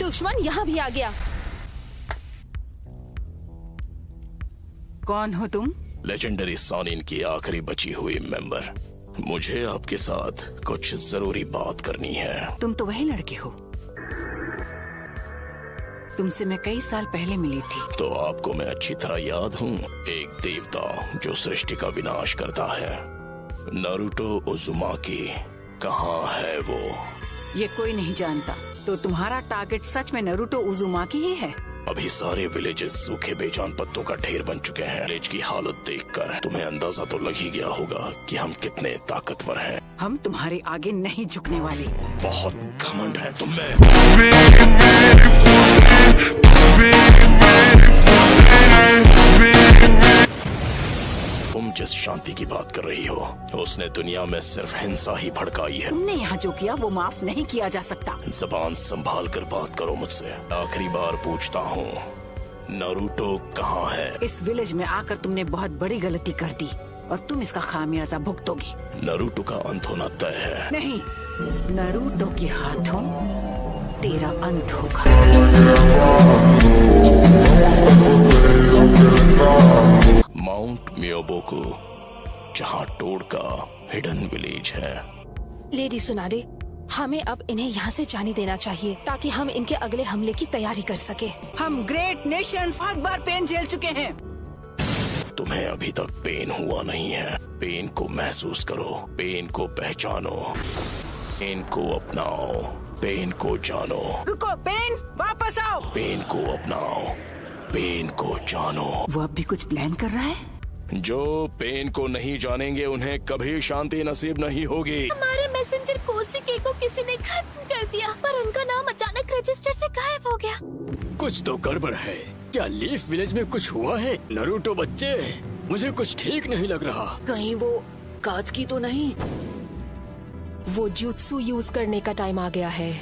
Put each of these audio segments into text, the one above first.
दुश्मन यहाँ भी आ गया। कौन हो तुम? लेजेंडरी सॉनिन की आखिरी बची हुई मेंबर। मुझे आपके साथ कुछ जरूरी बात करनी है। तुम तो वही लड़के हो, तुमसे मैं कई साल पहले मिली थी। तो आपको मैं अच्छी तरह याद हूँ, एक देवता जो सृष्टि का विनाश करता है। नारुतो उजुमाकी कहाँ है वो? ये कोई नहीं जानता। तो तुम्हारा टारगेट सच में नारुतो उजुमाकी ही है? अभी सारे विलेजेस सूखे बेजान पत्तों का ढेर बन चुके हैं। विलेज की हालत देखकर तुम्हें अंदाजा तो लग ही गया होगा कि हम कितने ताकतवर हैं। हम तुम्हारे आगे नहीं झुकने वाले। बहुत घमंड है तुम में। तुम जिस शांति की बात कर रही हो, उसने दुनिया में सिर्फ हिंसा ही भड़काई है। तुमने यहाँ जो किया वो माफ नहीं किया जा सकता। जबान संभाल कर बात करो मुझसे। आखिरी बार पूछता हूँ, नारुतो कहाँ है? इस विलेज में आकर तुमने बहुत बड़ी गलती कर दी और तुम इसका खामियाजा भुगतोगी। नारुतो का अंत होना तय है। नहीं, नारुतो के हाथों तेरा अंत होगा। माउंट मियोबोकू, जहाँ टोड का हिडन विलेज है। लेडी सुनाडे, हमें अब इन्हें यहाँ से जाने देना चाहिए ताकि हम इनके अगले हमले की तैयारी कर सके। हम ग्रेट नेशंस बहुत बार पेन झेल चुके हैं। तुम्हें अभी तक पेन हुआ नहीं है। पेन को महसूस करो, पेन को पहचानो, पेन को अपनाओ, पेन को जानो। रुको, पेन वापस आओ। पेन को अपनाओ, पेन को जानो। वो अब भी कुछ प्लान कर रहा है। जो पेन को नहीं जानेंगे उन्हें कभी शांति नसीब नहीं होगी। हमारे मैसेंजर कोशिके को किसी ने खत्म कर दिया, पर उनका नाम अचानक रजिस्टर से गायब हो गया। कुछ तो गड़बड़ है। क्या लीफ विलेज में कुछ हुआ है? नारुतो बच्चे, मुझे कुछ ठीक नहीं लग रहा। कहीं वो काज की तो नहीं? वो जुत्सु यूज करने का टाइम आ गया है।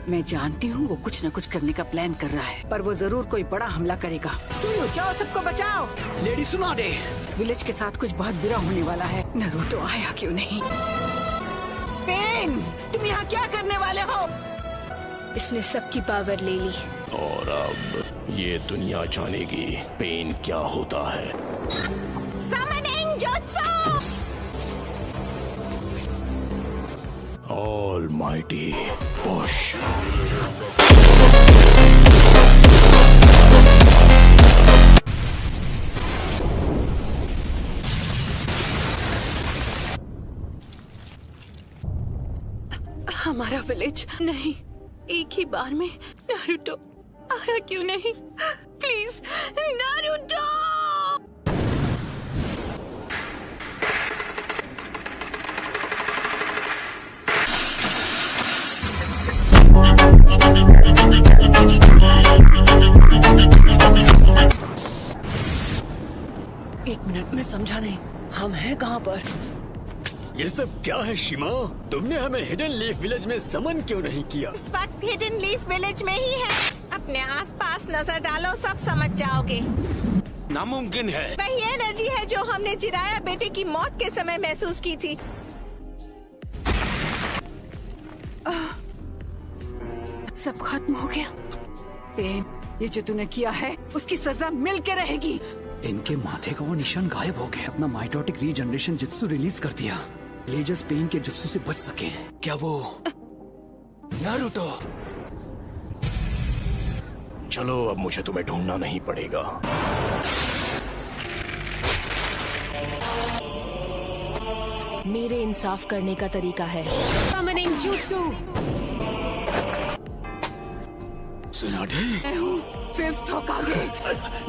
मैं जानती हूँ वो कुछ न कुछ करने का प्लान कर रहा है, पर वो जरूर कोई बड़ा हमला करेगा। सुनो, जाओ, सबको बचाओ। लेडी सुनाडे, इस विलेज के साथ कुछ बहुत बुरा होने वाला है। नारुतो आया क्यों नहीं? पेन, तुम यहाँ क्या करने वाले हो? इसने सबकी पावर ले ली और अब ये दुनिया जानेगी पेन क्या होता है। Summoning jutsu! Almighty push. हमारा विलेज नहीं, एक ही बार में नारुतो आया क्यों नहीं? Please Naruto! एक मिनट में समझा नहीं, हम हैं कहाँ पर? ये सब क्या है शिमा? तुमने हमें हिडन लीफ विलेज में समन क्यों नहीं किया? इस वक्त हिडन लीफ विलेज में ही है। अपने आसपास नजर डालो, सब समझ जाओगे। नामुमकिन है। वही एनर्जी है जो हमने जिराया बेटे की मौत के समय महसूस की थी। सब खत्म हो गया। पेन, ये जो तूने किया है उसकी सजा मिल के रहेगी। इनके माथे का वो निशान गायब हो गया। अपना माइटोटिक रीजनरेशन जुत्सु रिलीज कर दिया। लेजर्स पेन के जुत्सु से बच सके। क्या वो नारुतो? चलो, अब मुझे तुम्हें ढूंढना नहीं पड़ेगा। मेरे इंसाफ करने का तरीका है। Summoning jutsu! सुनाडे, मैं हूँ फिफ्थ होकागे।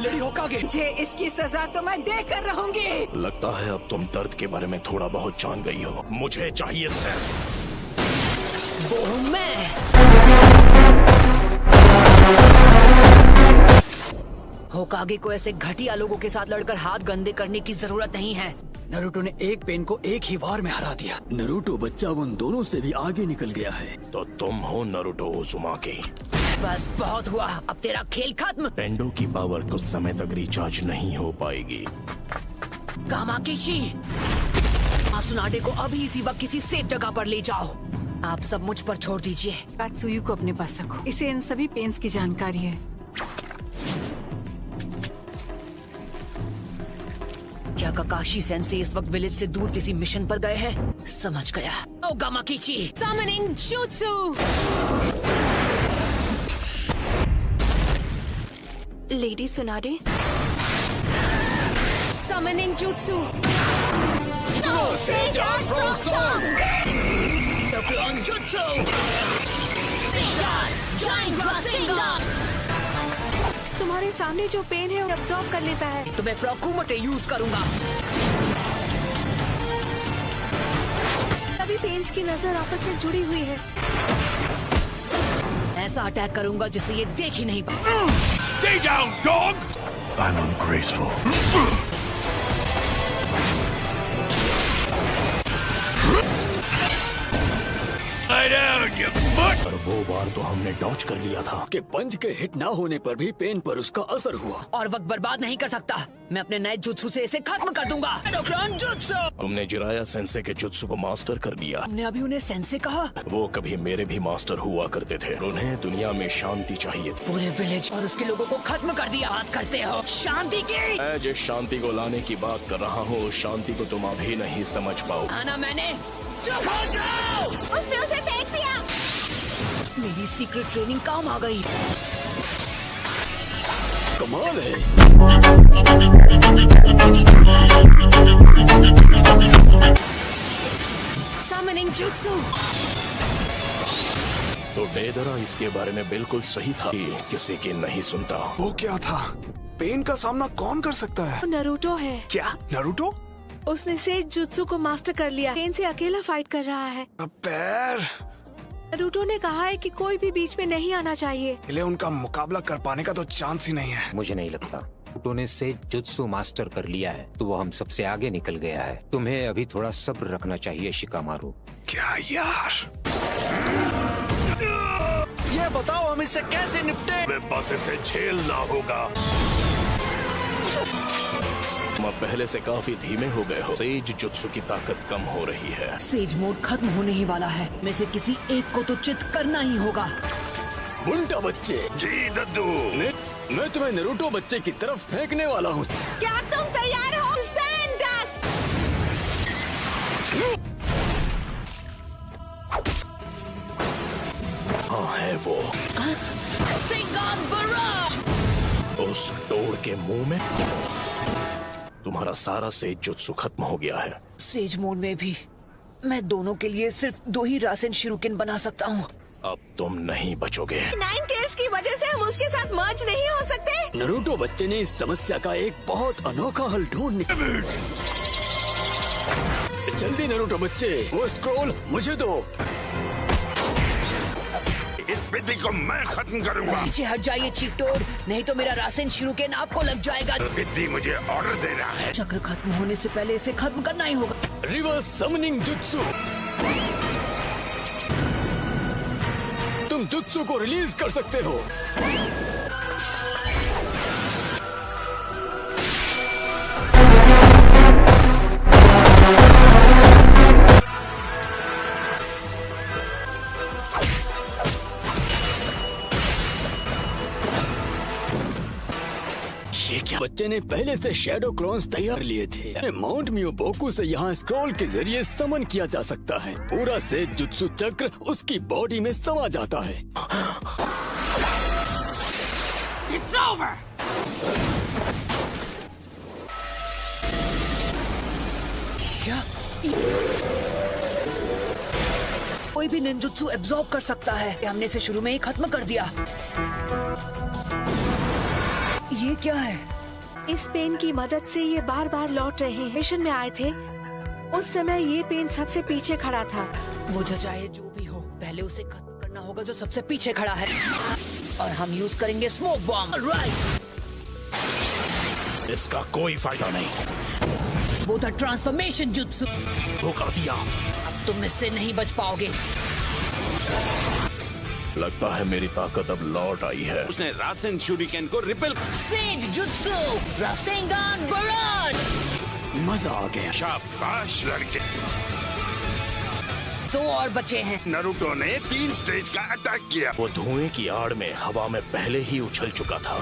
लेडी होकागे। मुझे इसकी सजा तो मैं देकर रहूंगी। लगता है अब तुम दर्द के बारे में थोड़ा बहुत जान गई हो। मुझे चाहिए सिर्फ वो हूँ मैं। होकागे को ऐसे घटिया लोगों के साथ लड़कर हाथ गंदे करने की जरूरत नहीं है। नारुतो ने एक पेन को एक ही वार में हरा दिया। नारुतो बच्चा उन दोनों से भी आगे निकल गया है। तो तुम हो नारुतो उजुमाकी। बस बहुत हुआ, अब तेरा खेल खत्म। टेंडो की पावर कुछ समय तक रिचार्ज नहीं हो पाएगी। कामाकिशी, मासुनाडे को अभी इसी वक्त किसी सेफ जगह पर ले जाओ। आप सब मुझ पर छोड़ दीजिए। कात्सुयु को अपने पास रखो, इसे इन सभी पेन्स की जानकारी है। क्या काकाशी सेंसे इस वक्त विलेज से दूर किसी मिशन पर गए हैं? समझ गया। ओगामा कीची। Summoning Jutsu! Lady Tsunade. Summoning Jutsu! तुम्हारे सामने जो पेन है वो अब्सॉर्ब कर लेता है। तो मैं प्रोकुमोटे यूज करूंगा। सभी पेन्स की नजर आपस में जुड़ी हुई है। ऐसा अटैक करूंगा जिससे ये देख ही नहीं पाए। Stay down, dog! I'm ungraceful. Lie down, you butt! पर वो बार तो हमने डॉच कर लिया था। कि पंच के हिट ना होने पर भी पेन पर उसका असर हुआ। और वक्त बर्बाद नहीं कर सकता। मैं अपने नए जुत्सु से इसे खत्म कर दूंगा। Endocrine jutsu! तुमने जिराया सेंसे के जुत्सु को मास्टर कर लिया। हमने अभी उन्हें सेंसे कहा। वो कभी मेरे भी मास्टर हुआ करते थे। उन्हें दुनिया में शांति चाहिए थी। पूरे विलेज और उसके लोगों को खत्म कर दिया। बात करते हो शांति की? मैं जिस शांति को लाने की बात कर रहा हूँ उस शांति को तुम अभी नहीं समझ पाओ। आना मैंने। चुप हो जाओ! उसने उसे फेंक दिया। मेरी सीक्रेट ट्रेनिंग काम आ गई। कमाल है। Summoning Jutsu! तो डेदरा इसके बारे में बिल्कुल सही था कि किसी की नहीं सुनता। वो क्या था? पेन का सामना कौन कर सकता है? नरूटो है। क्या नरूटो? उसने सेज जुत्सु को मास्टर कर लिया। पेन से अकेला फाइट कर रहा है। पैर नरूटो ने कहा है कि कोई भी बीच में नहीं आना चाहिए। इले उनका मुकाबला कर पाने का तो चांस ही नहीं है। मुझे नहीं लगता। उन्होंने से जुत्सु मास्टर कर लिया है तो वो हम सबसे आगे निकल गया है। तुम्हें अभी थोड़ा सब्र रखना चाहिए शिकामारू। क्या यार? ये बताओ हम इससे कैसे निपटे? मैं बस इसे झेलना होगा। तुम अब पहले से काफी धीमे हो गए हो। सेज जुत्सु की ताकत कम हो रही है। सेज मोड खत्म होने ही वाला है। में से किसी एक को तो चित करना ही होगा। बुंटा बच्चे। जी दद्दू। मैं तुम्हें नरूटो बच्चे की तरफ फेंकने वाला हूँ। क्या तुम तैयार हो? सैंडस्ट! हाँ है वो। उस डोर के मुंह में तुम्हारा सारा सेज जुत्सु खत्म हो गया है। सेज मोड में भी मैं दोनों के लिए सिर्फ 2 ही रासेन शिरुकेन बना सकता हूँ। अब तुम नहीं बचोगे। नाइन टेल्स की वजह से हम उसके साथ मर्ज नहीं हो सकते। नरूटो बच्चे ने इस समस्या का एक बहुत अनोखा हल ढूंढ निकाला। जल्दी नरूटो बच्चे, वो स्क्रॉल मुझे दो। इस विधि को मैं खत्म करूंगा। पीछे हट जाइए चीटोड, नहीं तो मेरा रासेन शिरुकेन आपको लग जाएगा। विधि मुझे ऑर्डर देना है। चक्र खत्म होने से पहले इसे खत्म करना ही होगा। Reverse summoning jutsu. तुम जुत्सु को रिलीज कर सकते हो। बच्चे ने पहले से शैडो क्लोन्स तैयार लिए थे। माउंट मियोबोकू से यहाँ स्क्रॉल के जरिए समन किया जा सकता है। पूरा से जुत्सु चक्र उसकी बॉडी में समा जाता है। It's over! क्या कोई भी निंजुत्सु एब्जॉर्ब कर सकता है? हमने इसे शुरू में ही खत्म कर दिया। ये क्या है? इस पेन की मदद से ये बार बार लौट रहे हैं। मिशन में आए थे उस समय ये पेन सबसे पीछे खड़ा था। वो चाहे जो भी हो, पहले उसे खत्म करना होगा जो सबसे पीछे खड़ा है। और हम यूज करेंगे स्मोक बॉम्ब। राइट। इसका कोई फायदा नहीं। वो था ट्रांसफॉर्मेशन जुत्सु। धोखा दिया। अब तुम इससे नहीं बच पाओगे। लगता है मेरी ताकत अब लौट आई है। उसने रासेन शूरिकेन को रिपेल। सेज जुत्सु रासेंगान बराड। मजा आ गया। शाबाश लड़के। 2 और बचे हैं। नारुतो ने 3 स्टेज का अटैक किया। वो धुएं की आड़ में हवा में पहले ही उछल चुका था।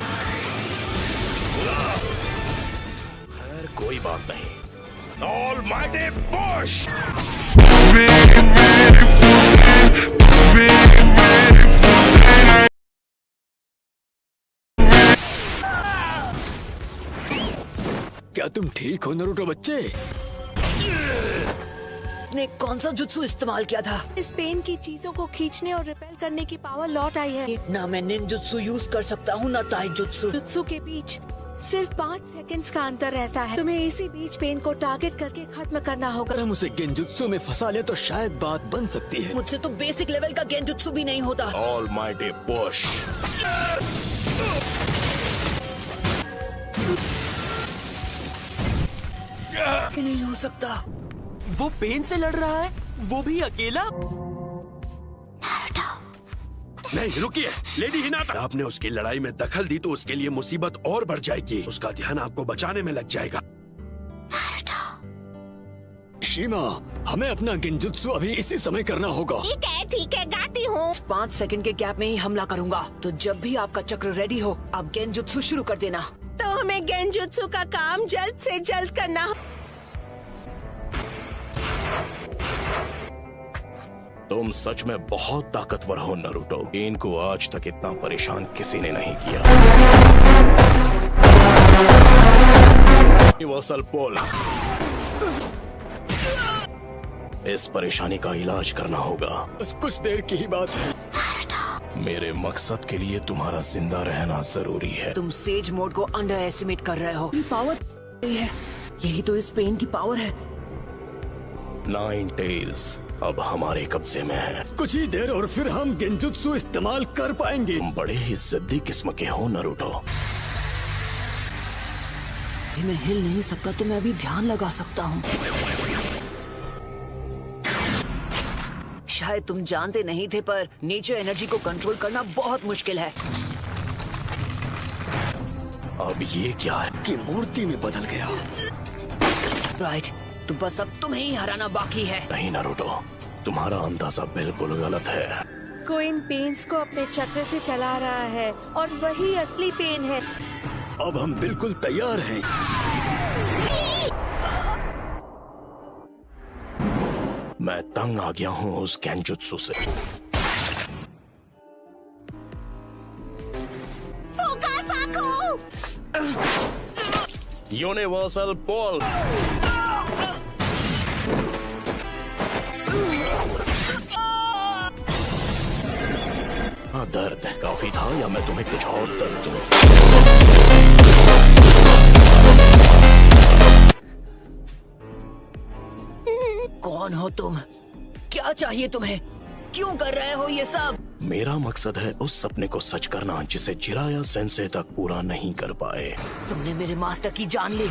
खैर कोई बात नहीं। Almighty push! क्या तुम ठीक हो नारुतो बच्चे? ने कौन सा जुत्सु इस्तेमाल किया था? इस पेन की चीजों को खींचने और रिपेल करने की पावर लौट आई है। ना मैं निंजुत्सु यूज कर सकता हूँ ना ताइजुत्सु। जुत्सु के बीच सिर्फ 5 सेकंड्स का अंतर रहता है। तुम्हें इसी बीच पेन को टारगेट करके खत्म करना होगा। अगर हम उसे गेंजुत्सु में फंसा ले तो शायद बात बन सकती है। मुझसे तो बेसिक लेवल का गेंजुत्सु भी नहीं होता। Almighty push! नहीं हो सकता। वो पेन से लड़ रहा है, वो भी अकेला। नहीं रुकिए, लेडी हिनाटा। आपने उसकी लड़ाई में दखल दी तो उसके लिए मुसीबत और बढ़ जाएगी। उसका ध्यान आपको बचाने में लग जाएगा। शीमा, हमें अपना गेंजुत्सु अभी इसी समय करना होगा। ठीक है, गाती हूँ। 5 सेकंड के गैप में ही हमला करूंगा। तो जब भी आपका चक्र रेडी हो, आप गेंजुत्सु शुरू कर देना। तो हमें गेंजुत्सु का काम जल्द से जल्द करना। तुम सच में बहुत ताकतवर हो नारुतो। पेन को आज तक इतना परेशान किसी ने नहीं किया। यूनिवर्सल पुल! इस परेशानी का इलाज करना होगा। बस कुछ देर की ही बात है। मेरे मकसद के लिए तुम्हारा जिंदा रहना जरूरी है। तुम सेज मोड को अंडर एस्टिमेट कर रहे हो। पावर है, यही तो इस पेन की पावर है। 9 टेल्स अब हमारे कब्जे में है। कुछ ही देर और फिर हम गेंजुत्सु इस्तेमाल कर पाएंगे। तुम बड़े ही जिद्दी किस्म के हो नारुतो। मैं हिल नहीं सकता तो मैं अभी ध्यान लगा सकता हूँ। शायद तुम जानते नहीं थे पर नेचर एनर्जी को कंट्रोल करना बहुत मुश्किल है। अब ये क्या है? कि मूर्ति में बदल गया। राइट, तो बस अब तुम्हें ही हराना बाकी है। नहीं नारुतो, तुम्हारा अंदाजा बिल्कुल गलत है। कोई इन पेन्स को अपने चक्र से चला रहा है और वही असली पेन है। अब हम बिल्कुल तैयार हैं। मैं तंग आ गया हूँ उस गेंजुत्सु से। यूनिवर्सल पुल! दर्द काफी था या मैं तुम्हें कुछ और दर्द दूं? कौन हो तुम? क्या चाहिए तुम्हें? क्यों कर रहे हो ये सब? मेरा मकसद है उस सपने को सच करना जिसे जिराया सेंसे तक पूरा नहीं कर पाए। तुमने मेरे मास्टर की जान ली,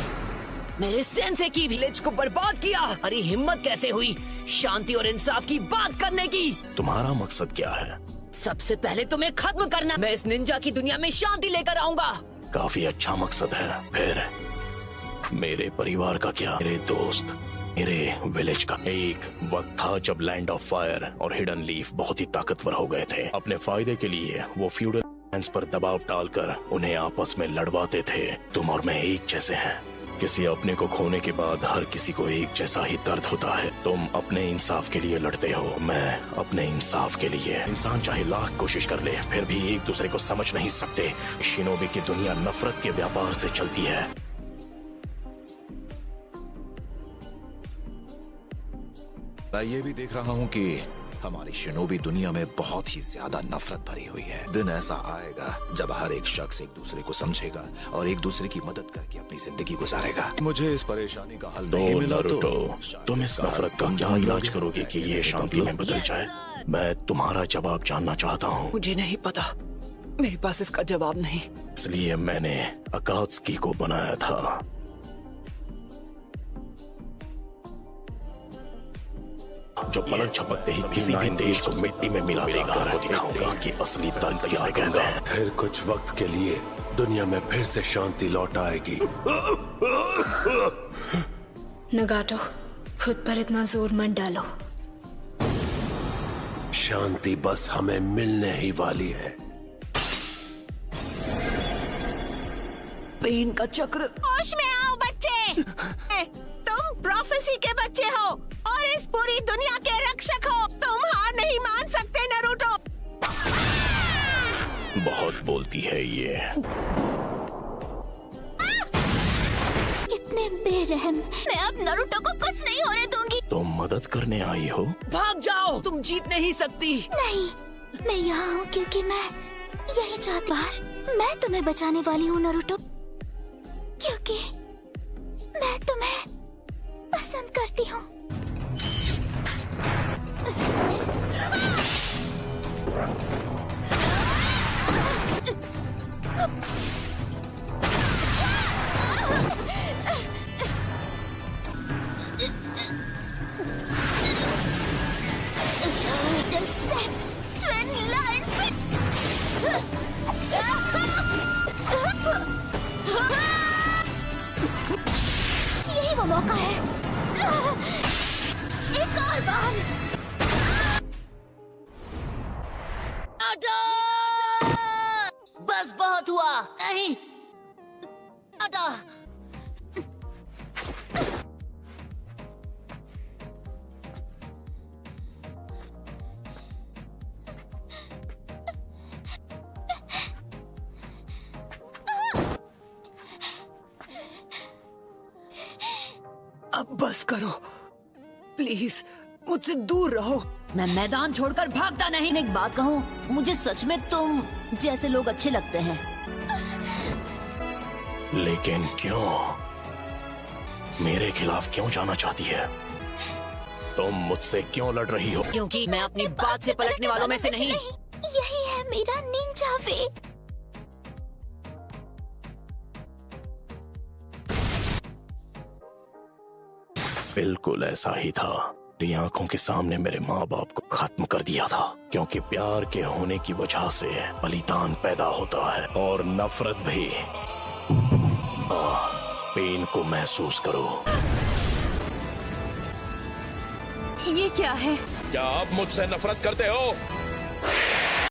मेरे सेंसे की विलेज को बर्बाद किया। अरे हिम्मत कैसे हुई शांति और इंसाफ की बात करने की? तुम्हारा मकसद क्या है? सबसे पहले तुम्हें खत्म करना। मैं इस निंजा की दुनिया में शांति लेकर आऊंगा। काफी अच्छा मकसद है। फिर मेरे परिवार का क्या? मेरे दोस्त, मेरे विलेज का? एक वक्त था जब लैंड ऑफ फायर और हिडन लीफ बहुत ही ताकतवर हो गए थे। अपने फायदे के लिए वो फ्यूडल लैंड्स पर दबाव डालकर उन्हें आपस में लड़वाते थे। तुम और मैं एक जैसे हैं। किसी अपने को खोने के बाद हर किसी को एक जैसा ही दर्द होता है। तुम अपने इंसाफ के लिए लड़ते हो, मैं अपने इंसाफ के लिए। इंसान चाहे लाख कोशिश कर ले फिर भी एक दूसरे को समझ नहीं सकते। शिनोबी की दुनिया नफरत के व्यापार से चलती है। मैं ये भी देख रहा हूँ कि हमारी शिनोबी दुनिया में बहुत ही ज्यादा नफरत भरी हुई है। दिन ऐसा आएगा जब हर एक शख्स एक दूसरे को समझेगा और एक दूसरे की मदद करके अपनी जिंदगी गुजारेगा। मुझे इस परेशानी का हल नहीं मिला तो तुम इस नफरत का क्या इलाज करोगे कि ये शांति में बदल जाए? मैं तुम्हारा जवाब जानना चाहता हूँ। मुझे नहीं पता, मेरे पास इसका जवाब नहीं। इसलिए मैंने अकात्सुकी को बनाया था। जो पलक झपकते ही किसी भी देश को मिट्टी में मिला देगा। दिखाऊंगा कि असली दर्द किसे कहते हैं। फिर कुछ वक्त के लिए दुनिया में फिर से शांति लौट आएगी। नगाटो, खुद पर इतना जोर मत डालो। शांति बस हमें मिलने ही वाली है। पेन का चक्र। होश में आओ बच्चे। तुम प्रोफेसी के बच्चे हो और इस पूरी दुनिया के रक्षक हो। तुम हार नहीं मान सकते नारुतो। बहुत बोलती है ये। इतने बेरहम। मैं अब नारुतो को कुछ नहीं होने दूंगी। तुम मदद करने आई हो? भाग जाओ, तुम जीत नहीं सकती। नहीं, मैं यहाँ हूँ क्योंकि मैं यही चाहती हूँ। मैं तुम्हें बचाने वाली हूँ नारुतो, क्योंकि मैं तुम्हें पसंद करती हूँ। यही वो मौका है। एक और बार। बस बहुत हुआ। नहीं, अब बस करो प्लीज, मुझसे दूर रहो। मैं मैदान छोड़कर भागता नहीं। एक बात कहूँ, मुझे सच में तुम जैसे लोग अच्छे लगते हैं। लेकिन क्यों? मेरे खिलाफ क्यों जाना चाहती है? तुम मुझसे क्यों लड़ रही हो? क्योंकि मैं अपनी बात से पलटने वालों में से नहीं। यही है मेरा निंजा वे। बिल्कुल ऐसा ही था। मेरी आंखों के सामने मेरे माँ बाप को खत्म कर दिया था, क्योंकि प्यार के होने की वजह से बलिदान पैदा होता है और नफरत भी। पेन को महसूस करो। ये क्या है? क्या आप मुझसे नफरत करते हो?